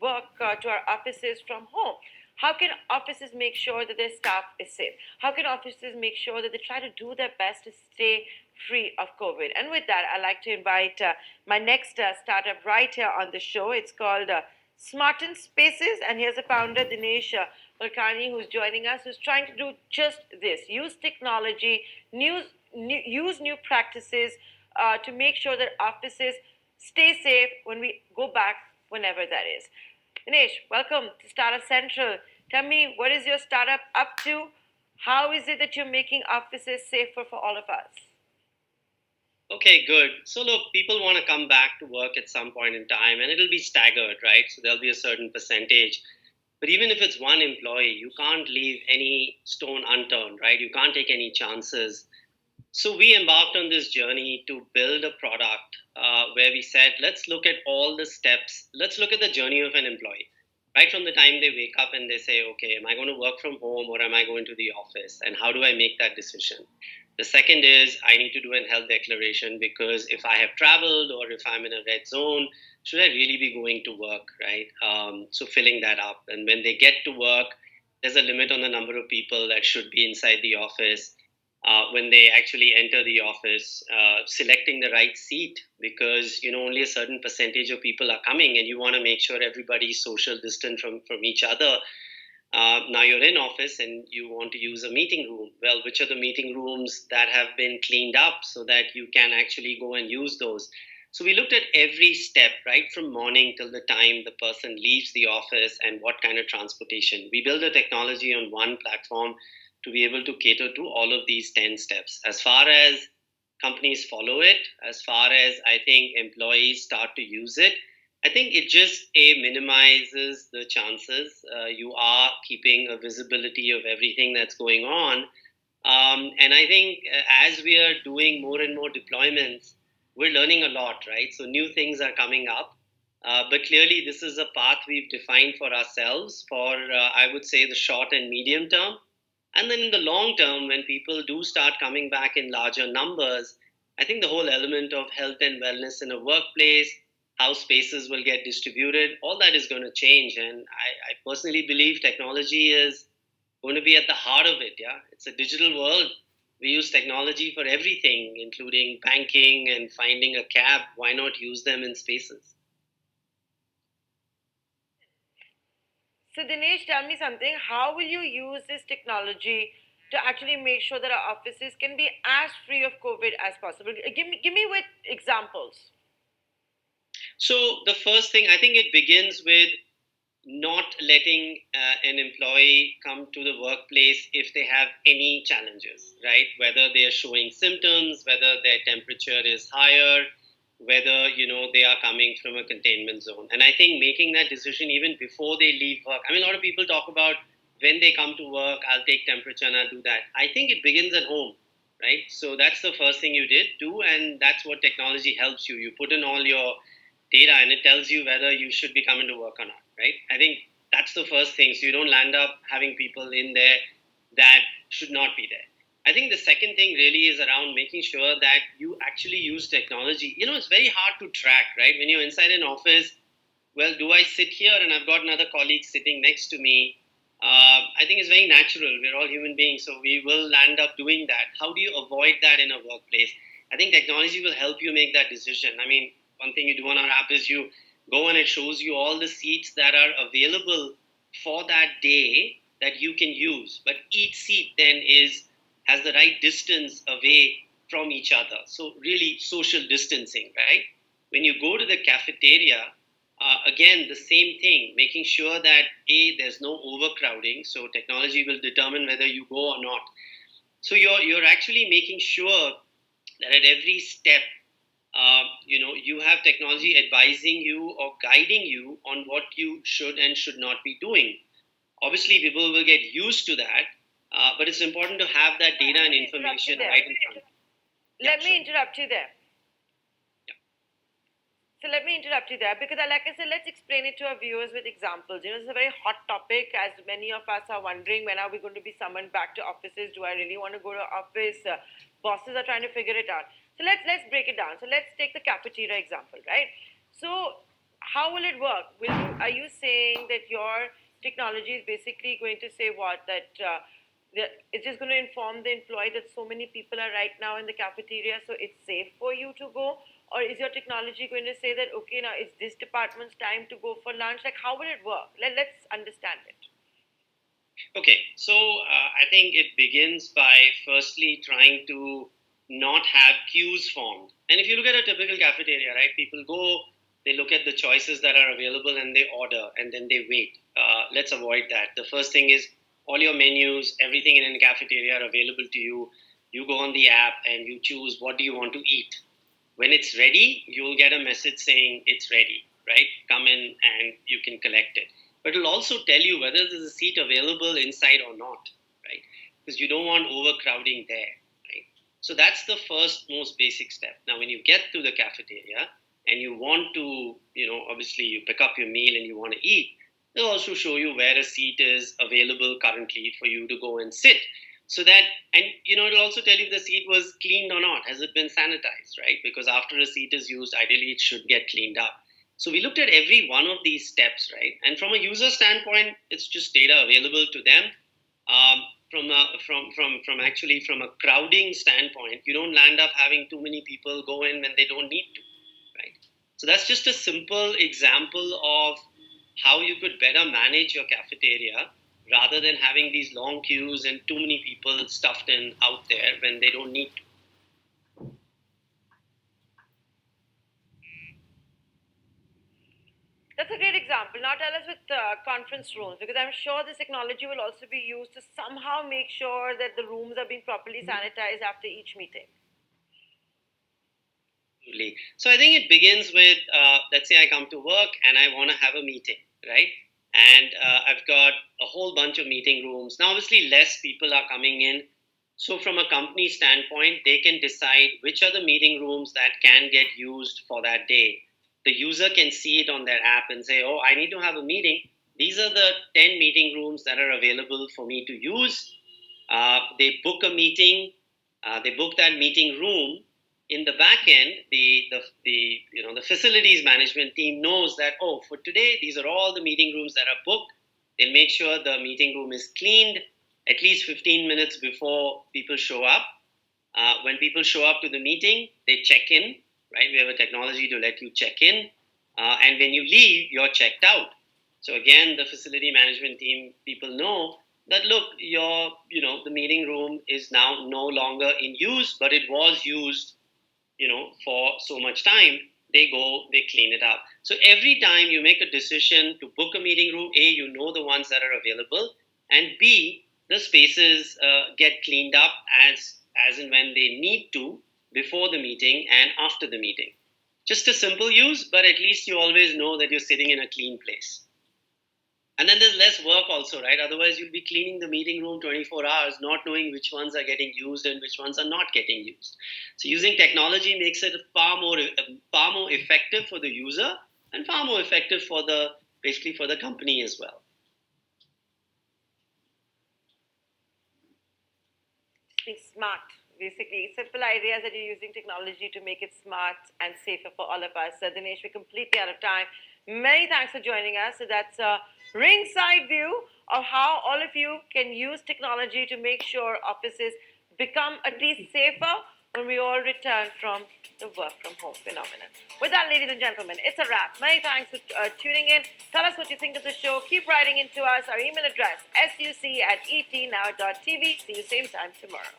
work to our offices from home. How can offices make sure that their staff is safe? How can offices make sure that they try to do their best to stay free of COVID? And with that, I'd like to invite my next startup right here on the show. It's called Smarten Spaces, and here's the founder, Dinesh Kulkarni, who's joining us, who's trying to do just this: use technology, use new practices to make sure that offices stay safe when we go back, whenever that is. Dinesh, welcome to Startup Central. Tell me, what is your startup up to? How is it that you're making offices safer for all of us? Okay, good. So look, people want to come back to work at some point in time and it'll be staggered, right? So there'll be a certain percentage. But even if it's one employee, you can't leave any stone unturned, right? You can't take any chances. So we embarked on this journey to build a product where we said, let's look at all the steps. Let's look at the journey of an employee, right from the time they wake up and they say, okay, am I going to work from home or am I going to the office? And how do I make that decision? The second is I need to do a health declaration because if I have traveled or if I'm in a red zone, should I really be going to work, right? So filling that up. And when they get to work, there's a limit on the number of people that should be inside the office when they actually enter the office, selecting the right seat because only a certain percentage of people are coming, and you want to make sure everybody's social distant from each other. Now you're in office and you want to use a meeting room. Well, which are the meeting rooms that have been cleaned up so that you can actually go and use those? So we looked at every step, right from morning till the time the person leaves the office and what kind of transportation. We build a technology on one platform to be able to cater to all of these 10 steps. As far as companies follow it, as far as I think employees start to use it, I think it just minimizes the chances. You are keeping a visibility of everything that's going on, and I think as we are doing more and more deployments, we're learning a lot, right? So new things are coming up. But clearly, this is a path we've defined for ourselves for, I would say, the short and medium term. And then in the long term, when people do start coming back in larger numbers, I think the whole element of health and wellness in a workplace, how spaces will get distributed, all that is going to change. And I personally believe technology is going to be at the heart of it. Yeah, it's a digital world. We use technology for everything, including banking and finding a cab. Why not use them in spaces? So, Dinesh, tell me something. How will you use this technology to actually make sure that our offices can be as free of COVID as possible? Give me with examples. So the first thing, I think it begins with not letting an employee come to the workplace if they have any challenges, right? Whether they are showing symptoms, whether their temperature is higher, whether they are coming from a containment zone. And I think making that decision even before they leave work. I mean, a lot of people talk about when they come to work, I'll take temperature and I'll do that. I think it begins at home, right? So that's the first thing you did do, and that's what technology helps you. You put in all your data and it tells you whether you should be coming to work or not, right? I think that's the first thing. So you don't land up having people in there that should not be there. I think the second thing really is around making sure that you actually use technology. It's very hard to track, right? When you're inside an office, well, do I sit here and I've got another colleague sitting next to me? I think it's very natural. We're all human beings, so we will land up doing that. How do you avoid that in a workplace? I think technology will help you make that decision. I mean, one thing you do on our app is you go and it shows you all the seats that are available for that day that you can use. But each seat then has the right distance away from each other. So really social distancing, right? When you go to the cafeteria, again the same thing, making sure that there's no overcrowding. So technology will determine whether you go or not. So you're actually making sure that at every step you have technology advising you or guiding you on what you should and should not be doing. Obviously, people will get used to that, but it's important to have that data Let and me interrupt you information there. right in front. Yeah, Let sure. me interrupt you there. Yeah. So let me interrupt you there because, like I said, let's explain it to our viewers with examples. It's a very hot topic, as many of us are wondering, when are we going to be summoned back to offices? Do I really want to go to office? Bosses are trying to figure it out. So let's break it down. So let's take the cafeteria example, right? So how will it work? Are you saying that your technology is basically going to say what? That it's just going to inform the employee that so many people are right now in the cafeteria, so it's safe for you to go? Or is your technology going to say that, okay, now it's this department's time to go for lunch? Like, how will it work? Let's understand it. Okay, so I think it begins by firstly trying to not have queues formed. And if you look at a typical cafeteria, right, people go, they look at the choices that are available and they order and then they wait. Let's avoid that. The first thing is all your menus, everything in a cafeteria are available to you. You go on the app and you choose what do you want to eat. When it's ready, you'll get a message saying it's ready, right? Come in and you can collect it. But it'll also tell you whether there's a seat available inside or not, right? Because you don't want overcrowding there, right? So that's the first most basic step. Now, when you get to the cafeteria and you want to, obviously you pick up your meal and you want to eat, they'll also show you where a seat is available currently for you to go and sit, so that, and it'll also tell you if the seat was cleaned or not, has it been sanitized, right? Because after a seat is used, ideally it should get cleaned up. So we looked at every one of these steps, right? And from a user standpoint, it's just data available to them. From actually from a crowding standpoint, you don't land up having too many people go in when they don't need to, right? So that's just a simple example of how you could better manage your cafeteria rather than having these long queues and too many people stuffed in out there when they don't need to. That's a great example. Now tell us with conference rooms, because I'm sure this technology will also be used to somehow make sure that the rooms are being properly sanitized after each meeting. So I think it begins with, let's say I come to work and I want to have a meeting, right? And I've got a whole bunch of meeting rooms. Now, obviously, less people are coming in. So, from a company standpoint, they can decide which are the meeting rooms that can get used for that day. The user can see it on their app and say, oh, I need to have a meeting. These are the 10 meeting rooms that are available for me to use. They book a meeting, they book that meeting room. In the back end, the facilities management team knows that, oh, for today these are all the meeting rooms that are booked. They'll make sure the meeting room is cleaned at least 15 minutes before people show up. When people show up to the meeting, they check in, right? We have a technology to let you check in, and when you leave, you're checked out. So again, the facility management team people know that, look, the meeting room is now no longer in use, but it was used, for so much time. They go, they clean it up. So every time you make a decision to book a meeting room, A, you know the ones that are available, and B, the spaces get cleaned up as and when they need to, before the meeting and after the meeting. Just a simple use, but at least you always know that you're sitting in a clean place. And then there's less work also, right? Otherwise, you'll be cleaning the meeting room 24 hours, not knowing which ones are getting used and which ones are not getting used. So using technology makes it far more effective for the user and far more effective for the basically for the company as well. Being smart, basically. Simple ideas that you're using technology to make it smart and safer for all of us. So, Dinesh, we're completely out of time. Many thanks for joining us. So, that's a ringside view of how all of you can use technology to make sure offices become at least safer when we all return from the work from home phenomenon. With that, ladies and gentlemen, it's a wrap. Many thanks for tuning in. Tell us what you think of the show. Keep writing into us. Our email address, suc@etnow.tv. See you same time tomorrow.